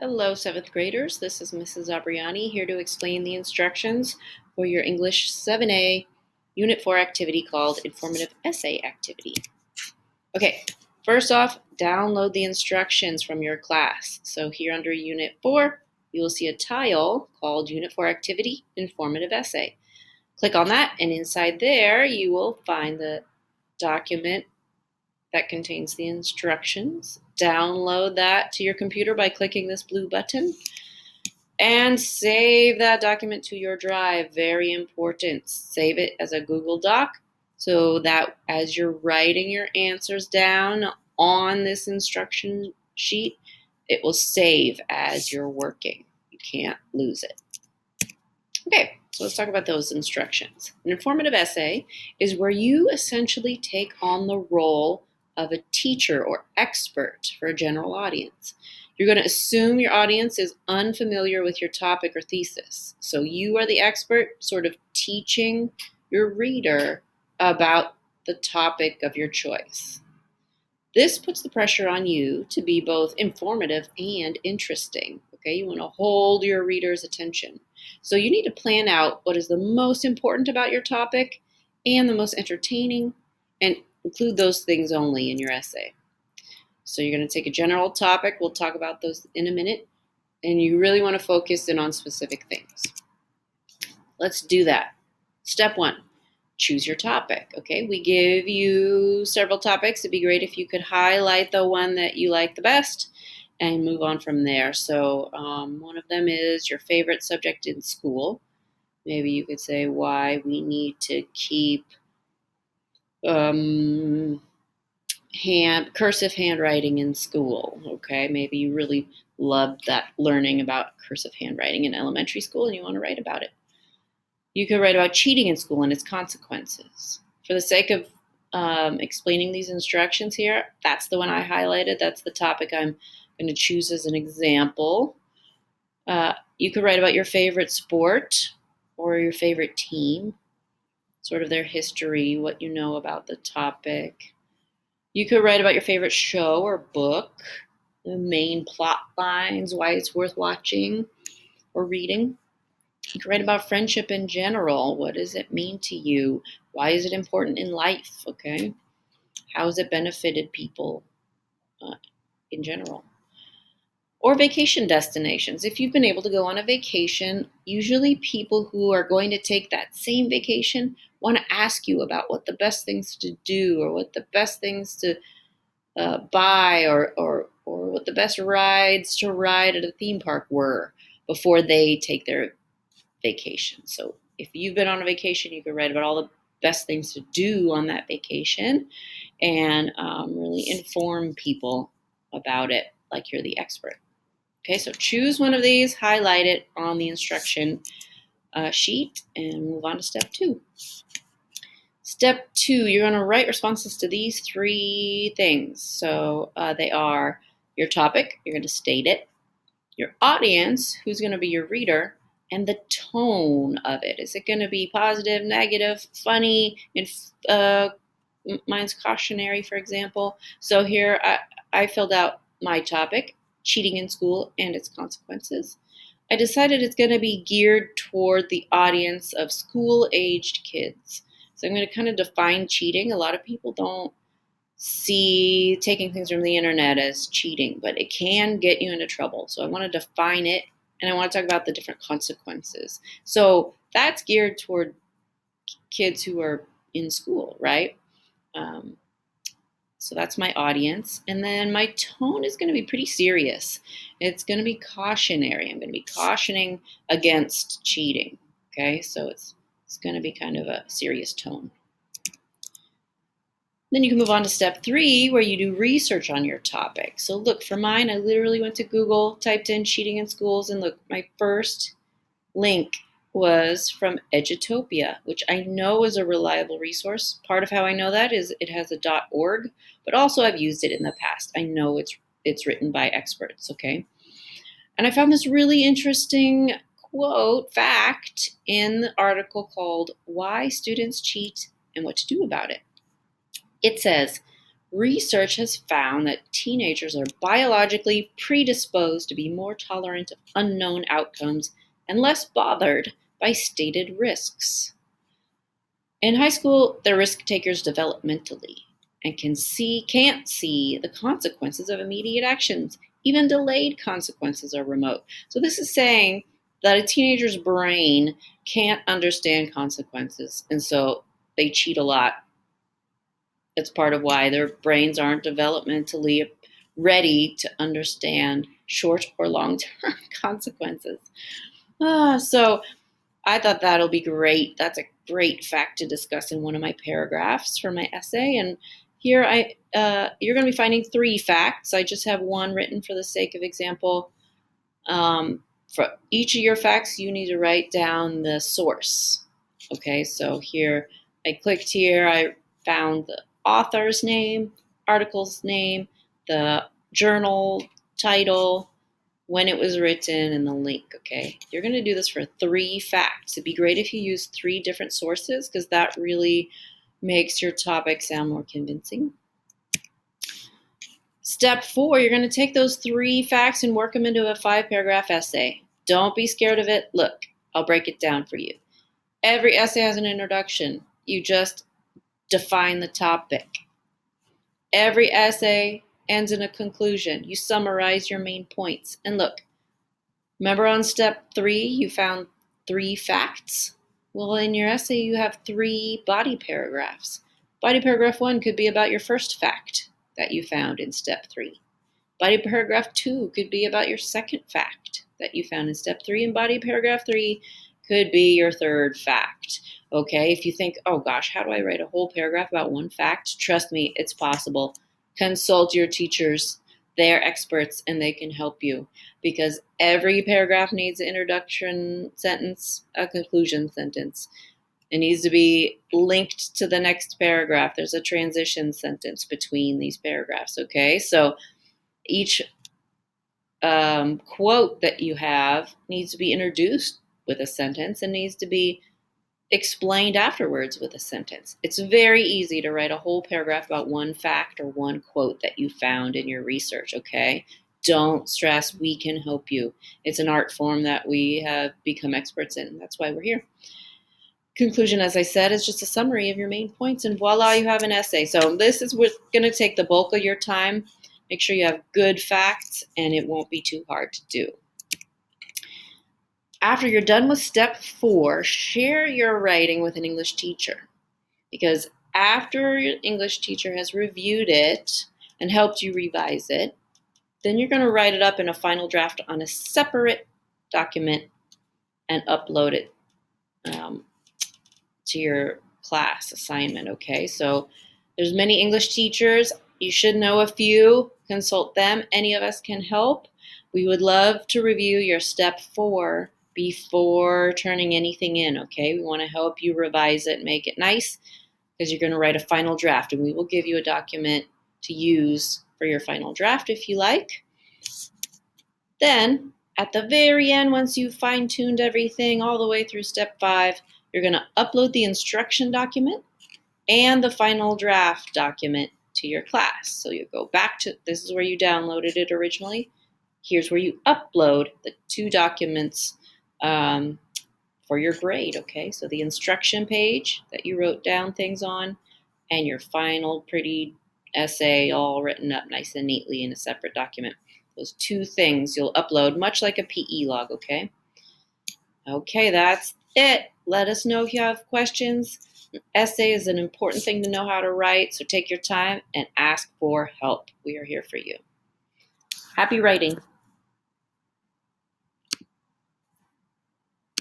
Hello, 7th graders. This is Mrs. Abriani here to explain the instructions for your English 7A Unit 4 activity called Informative Essay Activity. Okay, first off, download the instructions from your class. So here under Unit 4, you will see a tile called Unit 4 Activity Informative Essay. Click on that, and inside there, you will find the document that contains the instructions. Download that to your computer by clicking this blue button and save that document to your drive. Very important. Save it as a Google Doc so that as you're writing your answers down on this instruction sheet, it will save as you're working. You can't lose it. Okay, so let's talk about those instructions. An informative essay is where you essentially take on the role of a teacher or expert for a general audience. You're going to assume your audience is unfamiliar with your topic or thesis. So you are the expert sort of teaching your reader about the topic of your choice. This puts the pressure on you to be both informative and interesting. Okay, you want to hold your reader's attention. So you need to plan out what is the most important about your topic and the most entertaining, and include those things only in your essay. So you're going to take a general topic. We'll talk about those in a minute. And you really want to focus in on specific things. Let's do that. Step 1. Choose your topic. Okay, we give you several topics. It'd be great if you could highlight the one that you like the best and move on from there. So one of them is your favorite subject in school. Maybe you could say why we need to keep cursive handwriting in school. Okay, maybe you really loved that learning about cursive handwriting in elementary school and you want to write about it. You could write about cheating in school and its consequences. For the sake of explaining these instructions here, that's the one I highlighted. That's the topic I'm going to choose as an example. You could write about your favorite sport or your favorite team, sort of their history, what you know about the topic. You could write about your favorite show or book, the main plot lines, why it's worth watching or reading. You can write about friendship in general. What does it mean to you? Why is it important in life? Okay. How has it benefited people in general? Or vacation destinations. If you've been able to go on a vacation, usually people who are going to take that same vacation want to ask you about what the best things to do or what the best things to buy or what the best rides to ride at a theme park were before they take their vacation. So if you've been on a vacation, you can write about all the best things to do on that vacation and really inform people about it like you're the expert. Okay, so choose one of these, highlight it on the instruction sheet, and move on to step 2. Step 2, you're going to write responses to these 3 things. So they are your topic, you're going to state it, your audience, who's going to be your reader, and the tone of it. Is it going to be positive, negative, funny? Mine's cautionary, for example. So here I filled out my topic, cheating in school and its consequences. I decided it's going to be geared toward the audience of school-aged kids. So I'm going to kind of define cheating. A lot of people don't see taking things from the internet as cheating, but it can get you into trouble. So I want to define it, and I want to talk about the different consequences. So that's geared toward kids who are in school, right? So that's my audience. And then my tone is going to be pretty serious. It's going to be cautionary. I'm going to be cautioning against cheating. Okay, so it's going to be kind of a serious tone. Then you can move on to step 3, where you do research on your topic. So look, for mine, I literally went to Google, typed in cheating in schools, and look, my first link was from Edutopia, which I know is a reliable resource. Part of how I know that is it has a .org, but also I've used it in the past. I know it's written by experts, okay? And I found this really interesting fact in the article called Why Students Cheat and What to Do About It. It says, Research has found that teenagers are biologically predisposed to be more tolerant of unknown outcomes and less bothered by stated risks. In high school, they're risk takers developmentally and can't see the consequences of immediate actions. Even delayed consequences are remote. So this is saying that a teenager's brain can't understand consequences, and so they cheat a lot. It's part of why their brains aren't developmentally ready to understand short or long-term consequences. So I thought that'll be great. That's a great fact to discuss in one of my paragraphs for my essay. And here you're going to be finding 3 facts. I just have one written for the sake of example. For each of your facts, you need to write down the source. Okay, so here I clicked here. I found the author's name, article's name, the journal title, when it was written, and the link, okay? You're going to do this for 3 facts. It'd be great if you use 3 different sources because that really makes your topic sound more convincing. Step 4, you're going to take those 3 facts and work them into a 5-paragraph essay. Don't be scared of it. Look, I'll break it down for you. Every essay has an introduction. You just define the topic. Every essay ends in a conclusion. You summarize your main points. And look, remember on step 3, you found 3 facts? Well, in your essay, you have 3 body paragraphs. Body paragraph 1 could be about your first fact that you found in step 3. Body paragraph 2 could be about your second fact that you found in step 3. And body paragraph 3 could be your third fact. Okay, if you think, oh gosh, how do I write a whole paragraph about one fact? Trust me, it's possible. Consult your teachers. They're experts and they can help you because every paragraph needs an introduction sentence, a conclusion sentence. It needs to be linked to the next paragraph. There's a transition sentence between these paragraphs, okay? So each quote that you have needs to be introduced with a sentence and needs to be explained afterwards with a sentence. It's very easy to write a whole paragraph about one fact or one quote that you found in your research, okay? Don't stress, we can help you. It's an art form that we have become experts in. That's why we're here. Conclusion, as I said, is just a summary of your main points, and voila, you have an essay. So this is what's going to take the bulk of your time. Make sure you have good facts, and it won't be too hard to do. After you're done with step 4, share your writing with an English teacher. Because after your English teacher has reviewed it and helped you revise it, then you're going to write it up in a final draft on a separate document and upload it to your class assignment, okay? So there's many English teachers. You should know a few. Consult them. Any of us can help. We would love to review your step 4 before turning anything in, okay? We want to help you revise it, make it nice, because you're going to write a final draft, and we will give you a document to use for your final draft if you like. Then, at the very end, once you've fine-tuned everything all the way through step 5, you're going to upload the instruction document and the final draft document to your class. So you go back to, this is where you downloaded it originally. Here's where you upload the 2 documents for your grade, okay? So the instruction page that you wrote down things on and your final pretty essay all written up nice and neatly in a separate document. Those 2 things you'll upload, much like a PE log, okay? Okay, that's it. Let us know if you have questions. An essay is an important thing to know how to write, so take your time and ask for help. We are here for you. Happy writing.